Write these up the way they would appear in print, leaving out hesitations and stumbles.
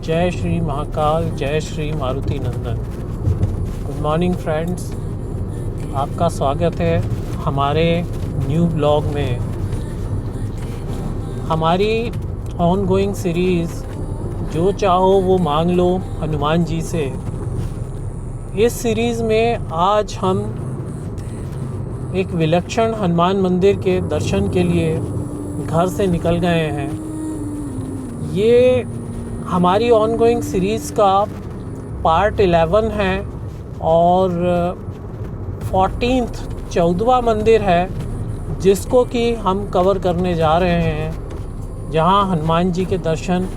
जय श्री महाकाल, जय श्री मारुति नंदन। Good morning friends, आपका स्वागत है हमारे न्यू ब्लॉग में। हमारी ऑनगोइंग सीरीज़ जो चाहो वो मांग लो हनुमान जी से। इस सीरीज़ में आज हम एक विलक्षण हनुमान मंदिर के दर्शन के लिए घर से निकल गए हैं। ये हमारी ऑनगोइंग सीरीज़ का पार्ट 11 है और 14वां मंदिर है जिसको कि हम कवर करने जा रहे हैं, जहां हनुमान जी के दर्शन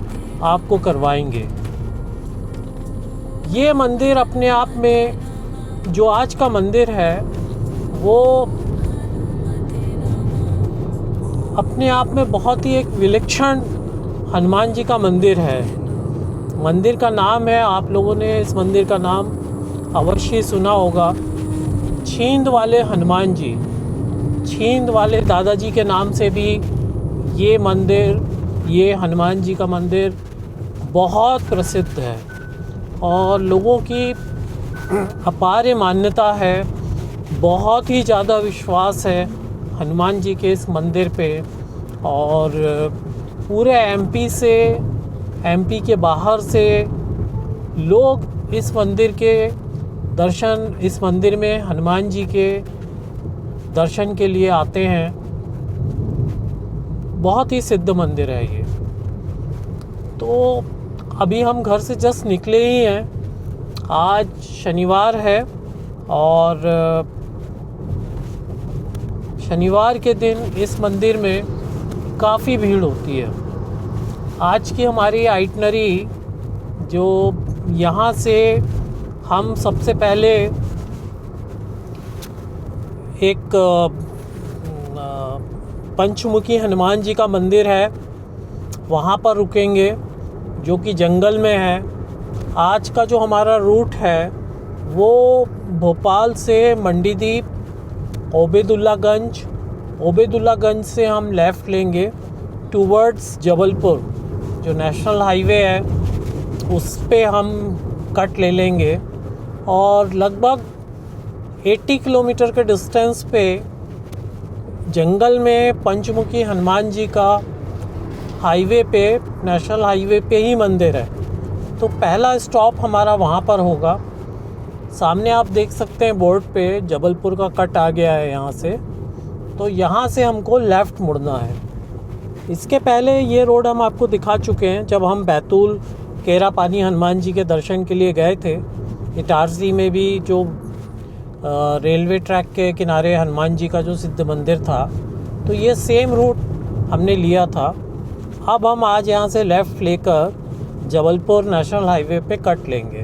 आपको करवाएंगे। ये मंदिर अपने आप में, जो आज का मंदिर है, वो अपने आप में बहुत ही एक विलक्षण हनुमान जी का मंदिर है। मंदिर का नाम है, आप लोगों ने इस मंदिर का नाम अवश्य सुना होगा, छींद वाले हनुमान जी। छींद वाले दादाजी के नाम से भी ये मंदिर, ये हनुमान जी का मंदिर बहुत प्रसिद्ध है और लोगों की अपार मान्यता है। बहुत ही ज़्यादा विश्वास है हनुमान जी के इस मंदिर पे। और पूरे एमपी के बाहर से लोग इस मंदिर के दर्शन, इस मंदिर में हनुमान जी के दर्शन के लिए आते हैं। बहुत ही सिद्ध मंदिर है ये। तो अभी हम घर से जस्ट निकले ही हैं। आज शनिवार है और शनिवार के दिन इस मंदिर में काफ़ी भीड़ होती है। आज की हमारी आइटनरी, जो यहाँ से हम सबसे पहले एक पंचमुखी हनुमान जी का मंदिर है, वहाँ पर रुकेंगे, जो कि जंगल में है। आज का जो हमारा रूट है वो भोपाल से मंडीदीप, ओबेदुल्लागंज से हम लेफ़्ट लेंगे टूवर्ड्स जबलपुर। जो नेशनल हाईवे है उस पे हम कट ले लेंगे और लगभग 80 किलोमीटर के डिस्टेंस पे जंगल में पंचमुखी हनुमान जी का हाईवे पे, नेशनल हाईवे पे ही मंदिर है। तो पहला स्टॉप हमारा वहाँ पर होगा। सामने आप देख सकते हैं बोर्ड पे जबलपुर का कट आ गया है यहाँ से। तो यहाँ से हमको लेफ़्ट मुड़ना है। इसके पहले ये रोड हम आपको दिखा चुके हैं जब हम बैतूल केरापानी हनुमान जी के दर्शन के लिए गए थे। इटारसी में भी जो रेलवे ट्रैक के किनारे हनुमान जी का जो सिद्ध मंदिर था, तो ये सेम रूट हमने लिया था। अब हम आज यहाँ से लेफ़्ट लेकर जबलपुर नेशनल हाईवे पे कट लेंगे।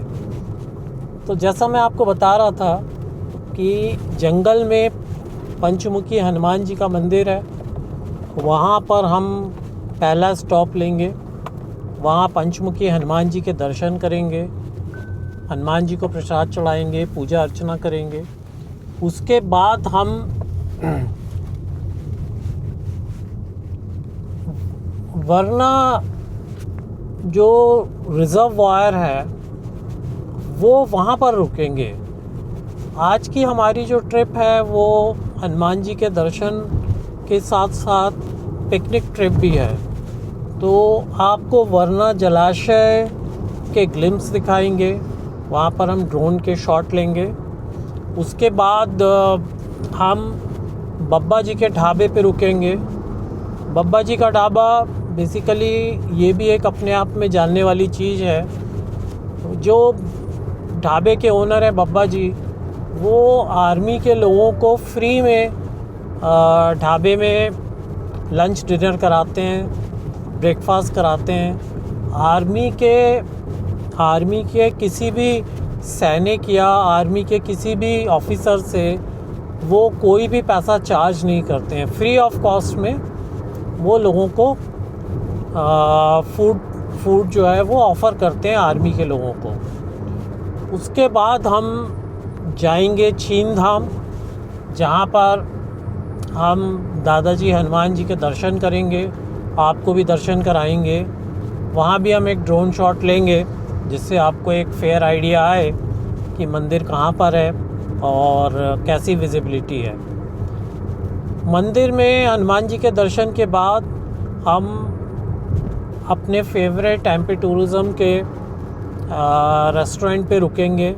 तो जैसा मैं आपको बता रहा था कि जंगल में पंचमुखी हनुमान जी का मंदिर है, वहाँ पर हम पहला स्टॉप लेंगे। वहाँ पंचमुखी हनुमान जी के दर्शन करेंगे, हनुमान जी को प्रसाद चढ़ाएंगे, पूजा अर्चना करेंगे। उसके बाद हम वरना जो रिजर्वॉयर है वो वहाँ पर रुकेंगे। आज की हमारी जो ट्रिप है वो हनुमान जी के दर्शन के साथ साथ पिकनिक ट्रिप भी है। तो आपको वरना जलाशय के ग्लिम्स दिखाएंगे, वहाँ पर हम ड्रोन के शॉट लेंगे। उसके बाद हम बब्बा जी के ढाबे पे रुकेंगे। बब्बा जी का ढाबा बेसिकली ये भी एक अपने आप में जानने वाली चीज़ है। जो ढाबे के ओनर है बब्बा जी, वो आर्मी के लोगों को फ्री में ढाबे में लंच डिनर कराते हैं, ब्रेकफास्ट कराते हैं। आर्मी के किसी भी सैनिक या आर्मी के किसी भी ऑफिसर से वो कोई भी पैसा चार्ज नहीं करते हैं। फ्री ऑफ कॉस्ट में वो लोगों को फूड जो है वो ऑफ़र करते हैं आर्मी के लोगों को। उसके बाद हम जाएंगे छीन धाम, जहाँ पर हम दादाजी हनुमान जी के दर्शन करेंगे, आपको भी दर्शन कराएंगे। वहाँ भी हम एक ड्रोन शॉट लेंगे जिससे आपको एक फेयर आइडिया आए कि मंदिर कहाँ पर है और कैसी विजिबिलिटी है। मंदिर में हनुमान जी के दर्शन के बाद हम अपने फेवरेट एमपी टूरिज़्म के रेस्टोरेंट पे रुकेंगे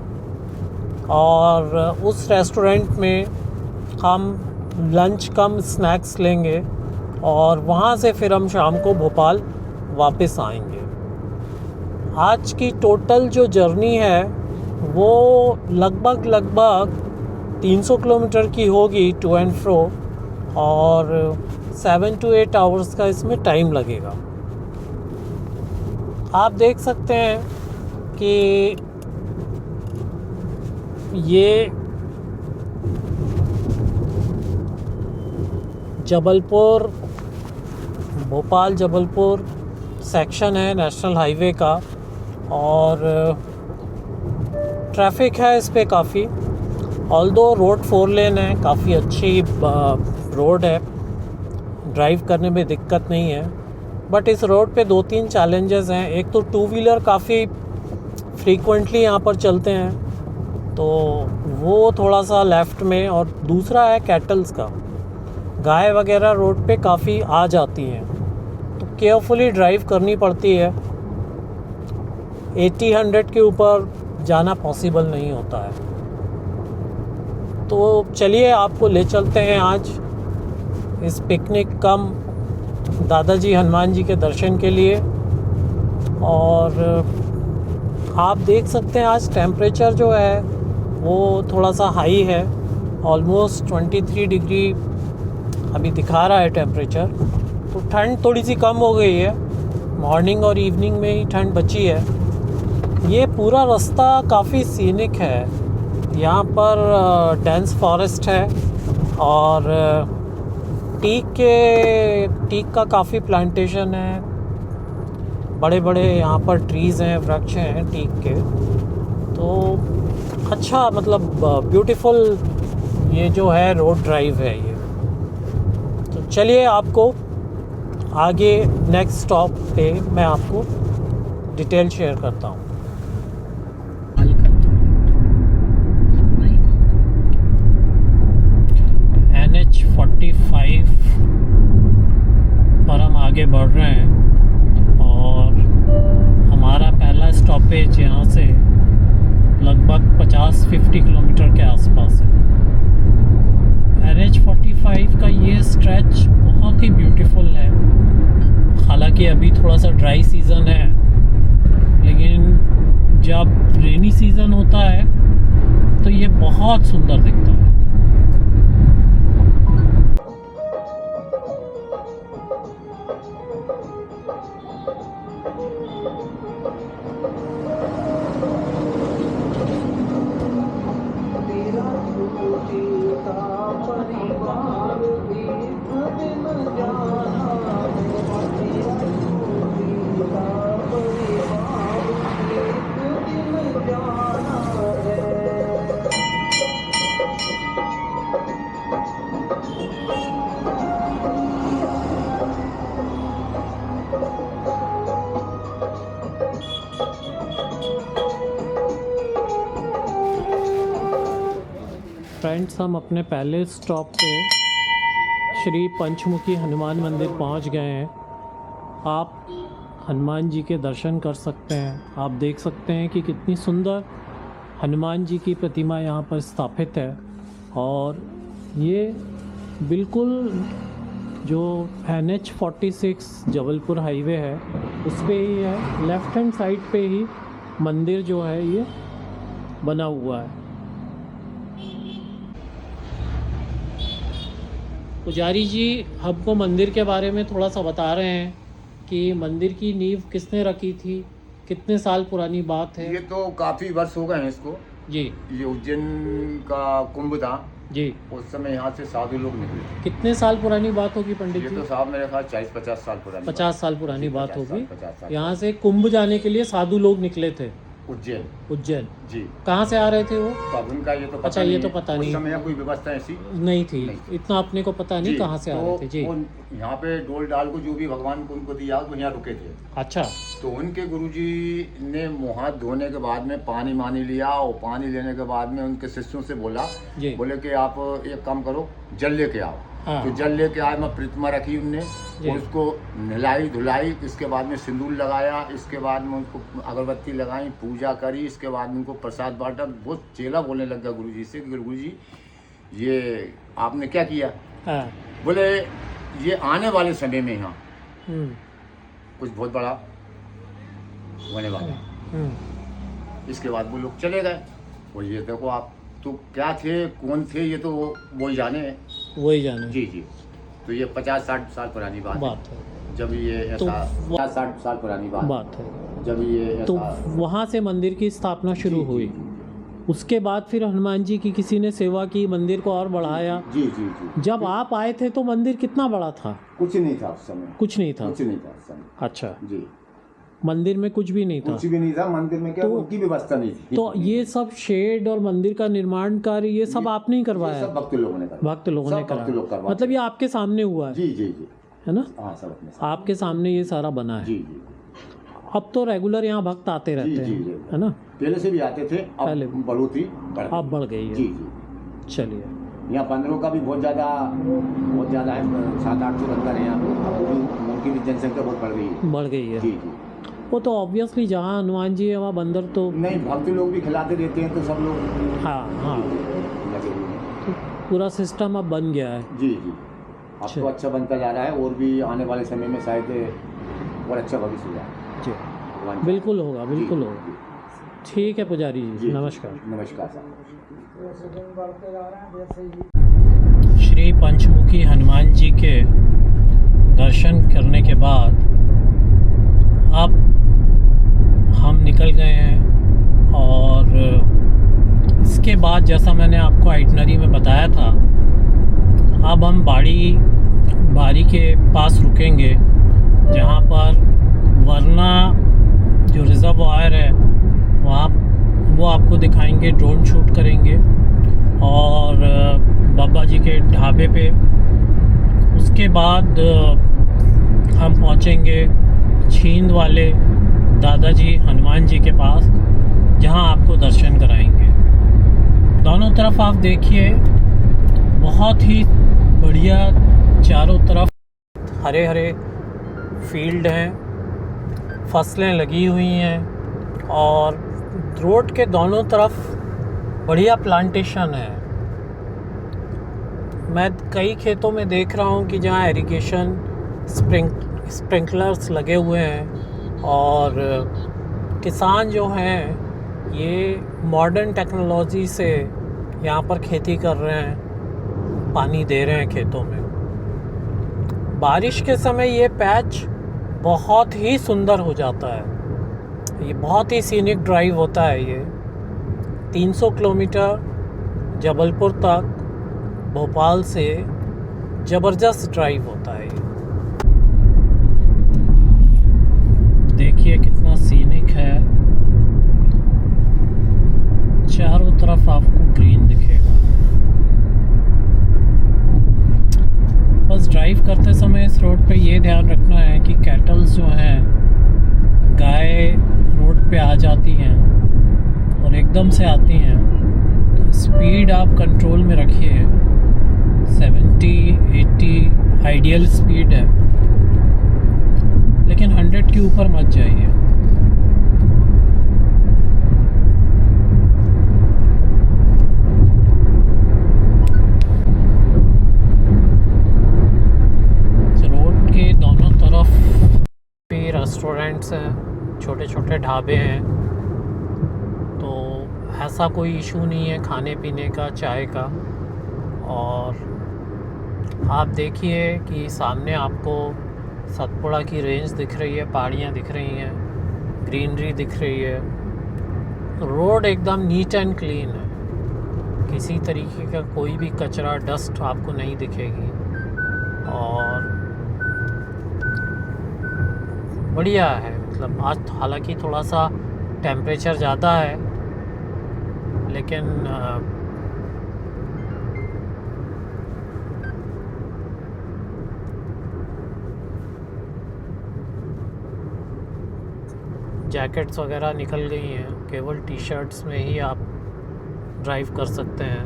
और उस रेस्टोरेंट में हम लंच कम स्नैक्स लेंगे और वहाँ से फिर हम शाम को भोपाल वापस आएंगे। आज की टोटल जो जर्नी है वो लगभग 300 किलोमीटर की होगी टू एंड फ्रो और 7 to 8 आवर्स का इसमें टाइम लगेगा। आप देख सकते हैं कि ये जबलपुर भोपाल जबलपुर सेक्शन है नेशनल हाईवे का और ट्रैफिक है इस पे काफ़ी। ऑल्दो रोड 4 लेन है, काफ़ी अच्छी रोड है, ड्राइव करने में दिक्कत नहीं है। बट इस रोड पे 2-3 चैलेंजेस हैं। एक तो 2 व्हीलर काफ़ी फ्रीक्वेंटली यहाँ पर चलते हैं तो वो थोड़ा सा लेफ़्ट में, और दूसरा है कैटल्स का, गाय वगैरह रोड पे काफ़ी आ जाती हैं तो केयरफुली ड्राइव करनी पड़ती है। 80-100 के ऊपर जाना पॉसिबल नहीं होता है। तो चलिए आपको ले चलते हैं आज इस पिकनिक कम दादाजी हनुमान जी के दर्शन के लिए। और आप देख सकते हैं आज टेम्परेचर जो है वो थोड़ा सा हाई है, ऑलमोस्ट 23 डिग्री अभी दिखा रहा है टेम्परेचर। तो ठंड थोड़ी सी कम हो गई है, मॉर्निंग और इवनिंग में ही ठंड बची है। ये पूरा रास्ता काफ़ी सीनिक है, यहाँ पर डेंस फॉरेस्ट है और टीक का काफ़ी प्लांटेशन है, बड़े बड़े यहाँ पर ट्रीज़ हैं, वृक्ष हैं टीक के। तो अच्छा मतलब ब्यूटीफुल ये जो है रोड ड्राइव है ये। तो चलिए आपको आगे नेक्स्ट स्टॉप पे मैं आपको डिटेल शेयर करता हूँ। NH 45 पर हम आगे बढ़ रहे हैं और हमारा पहला स्टॉपेज यहाँ से लगभग 50-50 किलोमीटर के आसपास है। NH 45 का ये स्ट्रेच बहुत ही ब्यूटीफुल है। हालांकि अभी थोड़ा सा ड्राई सीज़न है, लेकिन जब रेनी सीज़न होता है तो ये बहुत सुंदर दिखता है। फ्रेंड्स, हम अपने पहले स्टॉप पे श्री पंचमुखी हनुमान मंदिर पहुंच गए हैं। आप हनुमान जी के दर्शन कर सकते हैं। आप देख सकते हैं कि कितनी सुंदर हनुमान जी की प्रतिमा यहाँ पर स्थापित है और ये बिल्कुल जो NH 46 जबलपुर हाईवे है उस पे ही है। लेफ़्ट हैंड साइड पे ही मंदिर जो है ये बना हुआ है। पुजारी जी हमको मंदिर के बारे में थोड़ा सा बता रहे हैं कि मंदिर की नींव किसने रखी थी, कितने साल पुरानी बात है? ये तो काफ़ी वर्ष हो गए हैं इसको जी। ये उज्जैन का कुंभ था जी, उस समय यहाँ से साधु लोग निकले। कितने साल पुरानी बात होगी पंडित ये जी? तो साहब मेरे ख्याल 40-50 साल पुरानी 50 साल पुरानी बात होगी। 50 साल। यहाँ से कुंभ जाने के लिए साधु लोग निकले थे। उज्जैन। उज्जैन। जी। कहाँ से आ रहे थे वो? तो अब उनका ये तो पता अच्छा, नहीं ये है। तो पता उस नहीं। समय यहाँ कोई व्यवस्था ऐसी नहीं थी। नहीं थी। इतना अपने को पता नहीं जी, कहाँ से आ तो रहे थे। जी। वो यहाँ पे डोल डाल को जो भी भगवान को उनको दिया वो यहाँ रुके थे। अच्छा। तो उनके गुरुजी ने मुँह हाथ धोने के बाद में पानी मानी लिया, और पानी लेने के बाद में उनके शिष्यों से बोला, जी। बोले कि आप एक काम करो, जल लेके आओ। हाँ। तो जल लेके आए, मैं प्रतिमा रखी उनने, जी। और उसको नहलाई धुलाई, इसके बाद में सिंदूर लगाया, इसके बाद में उनको अगरबत्ती लगाई, पूजा करी, इसके बाद में उनको प्रसाद बांटा। वो चेला बोलने लग गया गुरुजी से, गुरुजी ये आपने क्या किया? हाँ। बोले ये आने वाले समय में यहाँ हम्म। कुछ बहुत बड़ा होने वाला है। हम्म। इसके बाद वो लोग चले गए। और ये देखो आप, तो क्या थे कौन थे ये तो वो ही जाने हैं। वही जाने। जी जी। तो ये 50-60 साल पुरानी बात है। है, जब ये तो ऐसा 50-60 साल पुरानी बात है। जब ये तो ऐसा वहाँ से मंदिर की स्थापना शुरू जी, हुई। जी, उसके बाद फिर हनुमान जी की किसी ने सेवा की, मंदिर को और बढ़ाया। जी जी जी। जब आप आए थे तो मंदिर कितना बड़ा था? कुछ नहीं था उस समय। कुछ नहीं था। कुछ नहीं था उस समय। अच्छा। जी। मंदिर में कुछ भी नहीं था। कुछ भी नहीं था मंदिर में, क्या तो- उनकी व्यवस्था नहीं थी। तो ये सब शेड और मंदिर का निर्माण कार्य ये सब आपने ही ये करवाया? सब भक्त लोगों ने करवाया। भक्त लोगों ने सब भक्त लोग कराया। करवाते मतलब ये आपके सामने हुआ है? जी जी जी। है ना? हाँ, सब अपने साथ। आपके सामने ये सारा बना है। जी जी अब तो रेगुलर यहाँ भक्त आते जी रहते जी हैं, जी। है ना? पहले से भी आते थे, पहले अब भी। बढ़ोतरी बढ़ अब बढ़ गई है। जी जी। चलिए। यहाँ बंदरों का भी बहुत ज़्यादा है, 700-800 बंदर हैं यहाँ पे। अब वो भी उनकी भी जनसंख्या बहुत बढ़ गई है। बढ़ गई है। जी जी। वो तो ऑब्वियसली जहाँ हनुमान जी है वहाँ बंदर तो। नहीं, भक्त लोग भी खिलाते रहते हैं तो सब लोग हाँ हाँ। लगे हुए हैं। तो पूरा सिस्टम अब बन गया है। जी जी। अब तो अच्छा बनता जा रहा है, और भी आने वाले समय में शायद और अच्छा भविष्य हो जाए। जी, भगवान का- बिल्कुल होगा, बिल्कुल जी, होगा। जी, ठीक है पुजारी जी, जी, नमस्कार। नमस्कार साहब। श्री पंचमुखी हनुमान जी के दर्शन करने के बाद अब हम निकल गए हैं, और इसके बाद जैसा मैंने आपको आइटनरी में बताया था, अब हम बाड़ी के पास रुकेंगे, जहाँ पर वरना जो रिजर्वायर है वहाँ वो आपको दिखाएंगे, ड्रोन शूट करेंगे, और बाबा जी के ढाबे पे। उसके बाद हम पहुँचेंगे छींद वाले दादाजी हनुमान जी के पास, जहाँ आपको दर्शन कराएंगे। दोनों तरफ आप देखिए, बहुत ही बढ़िया, चारों तरफ हरे हरे फील्ड हैं, फसलें लगी हुई हैं, और रोड के दोनों तरफ बढ़िया प्लांटेशन है। मैं कई खेतों में देख रहा हूँ कि जहाँ इरिगेशन स्प्रिंकलर्स लगे हुए हैं, और किसान जो हैं ये मॉडर्न टेक्नोलॉजी से यहाँ पर खेती कर रहे हैं, पानी दे रहे हैं खेतों में। बारिश के समय ये पैच बहुत ही सुंदर हो जाता है। ये बहुत ही सीनिक ड्राइव होता है। ये 300 किलोमीटर जबलपुर तक भोपाल से ज़बरदस्त ड्राइव होता है। ये देखिए कितना सीनिक है, चारों तरफ आपको ग्रीन दिखेगा। बस ड्राइव करते समय इस रोड पे ये ध्यान रखना है कि कैटल्स जो हैं, गाय रोड पे आ जाती हैं और एकदम से आती हैं, तो स्पीड आप कंट्रोल में रखिए। 70-80 आइडियल स्पीड है, लेकिन 100 के ऊपर मत जाइए। रोड के दोनों तरफ पे रेस्टोरेंट्स हैं, छोटे छोटे ढाबे हैं, तो ऐसा कोई इशू नहीं है खाने पीने का, चाय का। और आप देखिए कि सामने आपको सतपुड़ा की रेंज दिख रही है, पहाड़ियाँ दिख रही हैं, ग्रीनरी दिख रही है। रोड एकदम नीट एंड क्लीन है, किसी तरीके का कोई भी कचरा, डस्ट आपको नहीं दिखेगी, और बढ़िया है। मतलब आज हालांकि थोड़ा सा टेम्परेचर ज़्यादा है, लेकिन जैकेट्स वगैरह निकल गई हैं, केवल टी शर्ट्स में ही आप ड्राइव कर सकते हैं।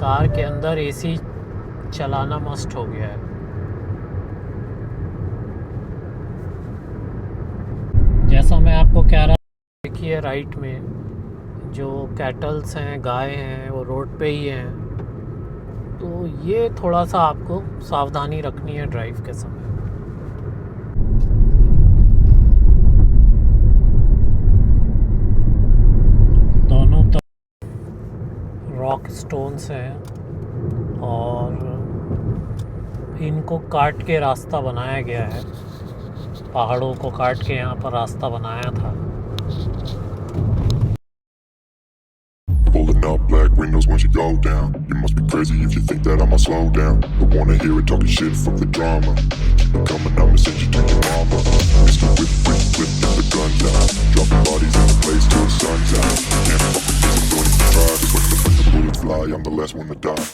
कार के अंदर एसी चलाना मस्ट हो गया है। जैसा मैं आपको कह रहा, देखिए राइट में जो कैटल्स हैं, गाय हैं, वो रोड पे ही हैं, तो ये थोड़ा सा आपको सावधानी रखनी है ड्राइव के समय। दोनों तरफ रॉक स्टोन्स हैं और इनको काट के रास्ता बनाया गया है। पहाड़ों को काट के यहाँ पर रास्ता बनाया था। Pulling up black windows once you go down. You must be crazy if you think that I'ma slow down. Don't wanna hear it talking shit, fuck the drama. Keep it coming, I'ma send you to your mama. Mr. Whip, whip, whip, get the guns out. Dropping bodies in the place till the sun's out. Can't fuck with this, I'm going to try. Cause when the bullets fly, I'm the last one to die.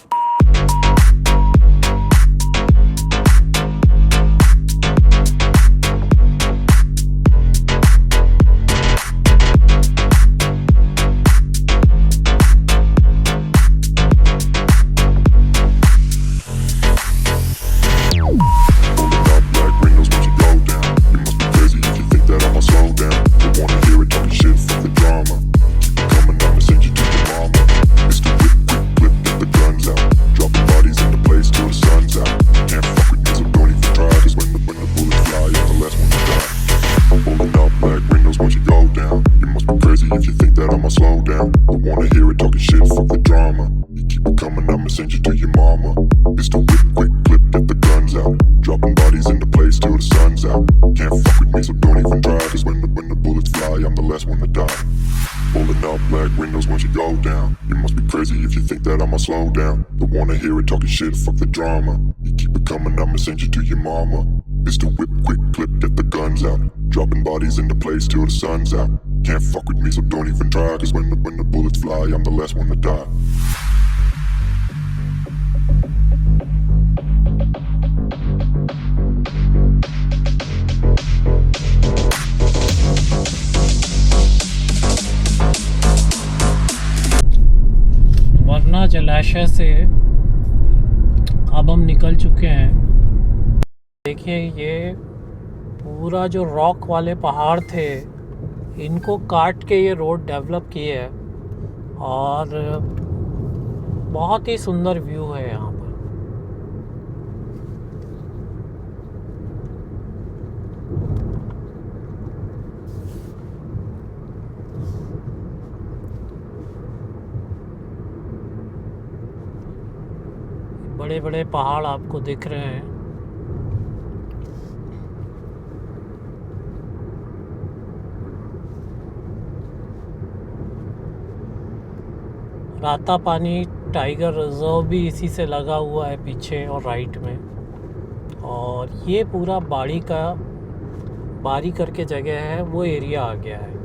Slow down, don't wanna hear it talking shit, fuck the drama. You keep it coming, I'ma send you to your mama. Pistol whip, quick clip, get the guns out. Dropping bodies into place till the sun's out. Can't fuck with me, so don't even try. Cause when the bullets fly, I'm the last one to die. वरना जलाशय से अब हम निकल चुके हैं। देखिए ये पूरा जो रॉक वाले पहाड़ थे, इनको काट के ये रोड डेवलप किए है और बहुत ही सुंदर व्यू है यहाँ पर। बड़े बड़े पहाड़ आपको दिख रहे हैं। रातापानी टाइगर रिजर्व भी इसी से लगा हुआ है पीछे और राइट में। और ये पूरा बारी करके जगह है, वो एरिया आ गया है।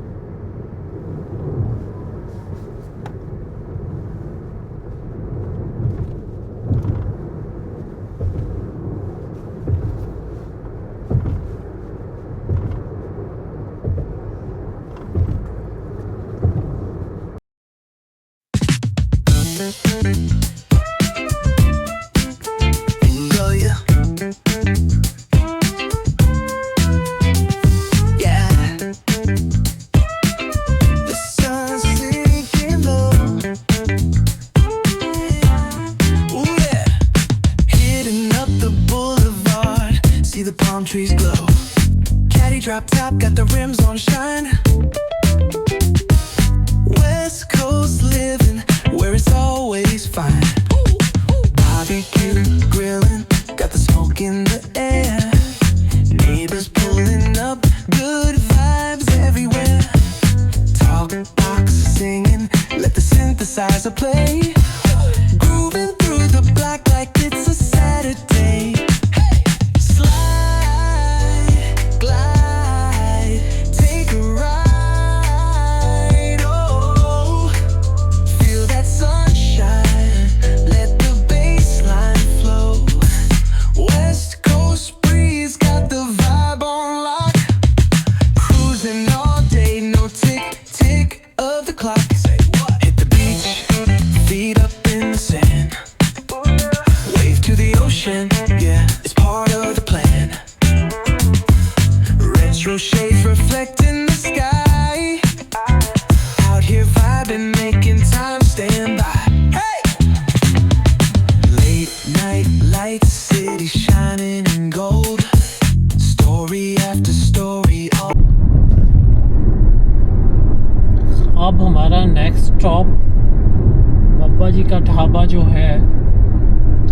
Trees glow. Caddy drop top, got the rims on shine. West Coast living, where it's always fine. Barbecue, grilling, got the smoke in the air. Neighbors pulling up, good vibes everywhere. Talk box singing, let the synthesizer play. Grooving through the block like it's a Saturday. Stop Babba ji का ढाबा जो है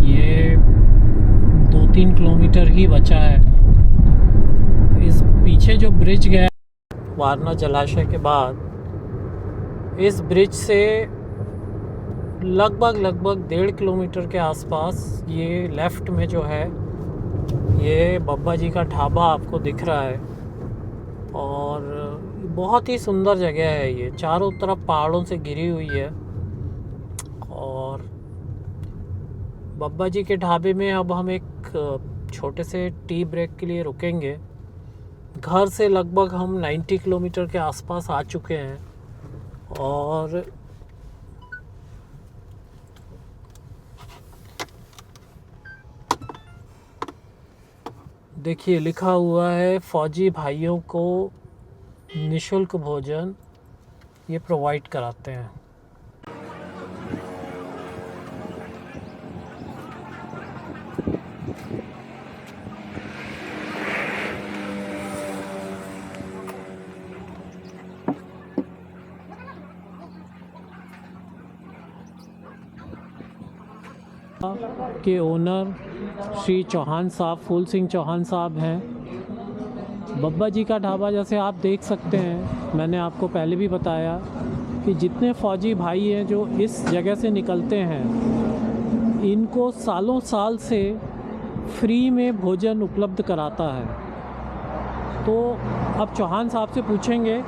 ये 2-3 kilometre ही बचा है। इस पीछे जो bridge गया वारना जलाशय के बाद, इस ब्रिज से लगभग 1.5 किलोमीटर के आसपास ये लेफ़्ट में जो है ये बब्बा जी का ढाबा आपको दिख रहा है। और बहुत ही सुंदर जगह है ये, चारों तरफ पहाड़ों से घिरी हुई है। और बब्बा जी के ढाबे में अब हम एक छोटे से टी ब्रेक के लिए रुकेंगे। घर से लगभग हम 90 किलोमीटर के आसपास आ चुके हैं। और देखिए लिखा हुआ है फ़ौजी भाइयों को निःशुल्क भोजन ये प्रोवाइड कराते हैं। के ओनर श्री चौहान साहब, फूल सिंह चौहान साहब हैं। बब्बा जी का ढाबा जैसे आप देख सकते हैं, मैंने आपको पहले भी बताया कि जितने फ़ौजी भाई हैं जो इस जगह से निकलते हैं, इनको सालों साल से फ्री में भोजन उपलब्ध कराता है। तो अब चौहान साहब से पूछेंगे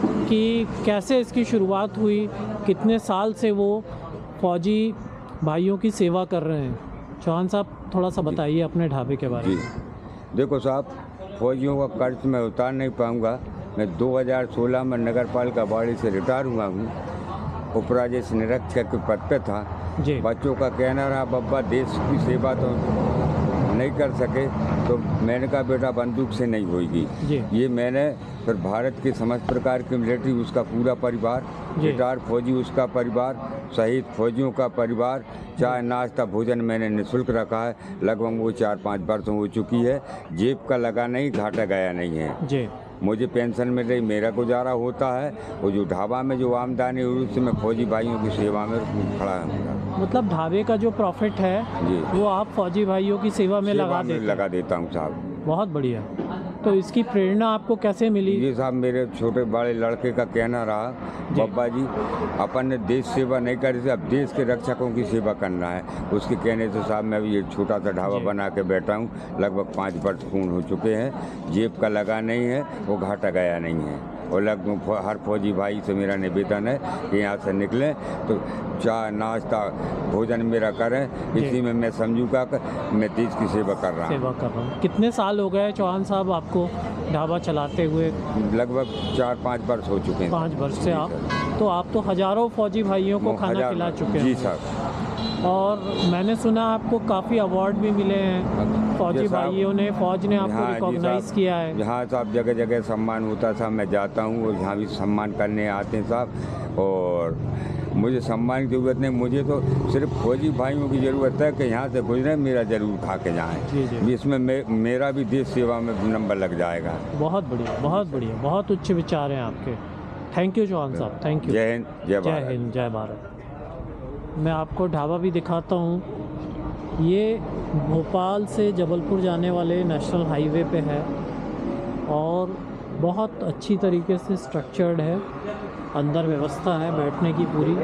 कि कैसे इसकी शुरुआत हुई, कितने साल से वो फ़ौजी भाइयों की सेवा कर रहे हैं। चौहान साहब थोड़ा सा बताइए अपने ढाबे के बारे में। देखो साहब, फौजियों का कर्ज मैं उतार नहीं पाऊंगा। मैं 2016 में नगर पालिका बाड़ी से रिटायर हुआ हूँ। उपराजेश निरीक्षक के पद पे था जी। बच्चों का कहना रहा बब्बा देश की सेवा तो नहीं कर सके, तो मैंने कहा बेटा बंदूक से नहीं होगी। ये मैंने फिर भारत के समस्त प्रकार के मिलिट्री, उसका पूरा परिवार, रिटायर फौजी उसका परिवार, शहीद फौजियों का परिवार, चाय नाश्ता भोजन मैंने निःशुल्क रखा है। लगभग वो 4-5 वर्ष हो चुकी है। जेब का लगा नहीं, घाटा गया नहीं है जी। मुझे पेंशन मिल रही, मेरा गुजारा होता है। वो जो ढाबा में जो आमदनी हुई उससे मैं फौजी भाइयों की सेवा में खड़ा हूँ। मतलब ढाबे का जो प्रॉफिट है जी, वो आप फौजी भाइयों की सेवा में लगा देता हूँ साहब। बहुत बढ़िया। तो इसकी प्रेरणा आपको कैसे मिली? ये साहब मेरे छोटे बड़े लड़के का कहना रहा, बब्बा जी अपन ने देश सेवा नहीं करी थी, अब देश के रक्षकों की सेवा करना है। उसके कहने से साहब मैं ये छोटा सा ढाबा बना के बैठा हूँ। लगभग 5 वर्ष पूर्ण हो चुके हैं। जेब का लगा नहीं है, वो घाटा गया नहीं है। और लगभग हर फौजी भाई से मेरा निवेदन है कि यहाँ से निकलें तो चाय नाश्ता भोजन मेरा करें। इसी में मैं समझूंगा कि मैं देश की सेवा कर रहा हूँ। कितने साल हो गए चौहान साहब आपको ढाबा चलाते हुए? लगभग 4-5 वर्ष हो चुके हैं। 5 वर्ष से आप तो हज़ारों फौजी भाइयों को खाना खिला चुके हैं। जी साहब। और मैंने सुना आपको काफ़ी अवार्ड भी मिले हैं फौजी भाइयों ने, फौज ने आपको रिकॉग्नाइज़ किया है। यहाँ साहब जगह जगह सम्मान होता साहब, मैं जाता हूँ और यहाँ भी सम्मान करने आते हैं साहब। और मुझे सम्मान की ज़रूरत नहीं, मुझे तो सिर्फ फौजी भाइयों की ज़रूरत है कि यहाँ से गुजरे मेरा ज़रूर खा के जाएँ। इसमें मेरा भी देश सेवा में नंबर लग जाएगा। बहुत बढ़िया, बहुत बढ़िया, बहुत उच्च विचार हैं आपके। थैंक यू चौहान साहब, थैंक यू। जय हिंद, जय भारत। जय हिंद, जय भारत। मैं आपको ढाबा भी दिखाता हूँ। ये भोपाल से जबलपुर जाने वाले नेशनल हाईवे पे है और बहुत अच्छी तरीके से स्ट्रक्चर्ड है। अंदर व्यवस्था है बैठने की पूरी,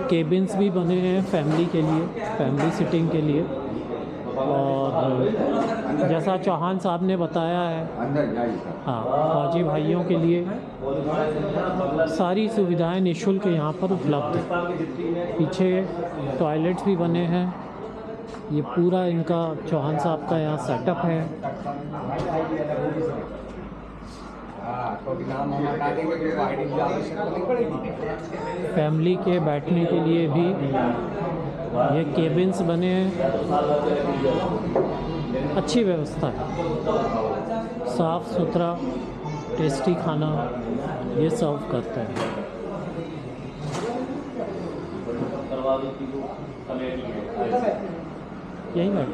केबिन्स भी बने हैं फैमिली के लिए, फैमिली सिटिंग के लिए। और जैसा चौहान साहब ने बताया है, हाँ, फौजी भाइयों के लिए सारी सुविधाएं निःशुल्क यहाँ पर उपलब्ध है। पीछे टॉयलेट्स भी बने हैं। ये पूरा इनका चौहान साहब का यहाँ सेटअप है। फैमिली के बैठने के लिए भी ये केबिन्स बने हैं। अच्छी व्यवस्था है, साफ़ सुथरा टेस्टी खाना ये सर्व करते हैं। यही बैठ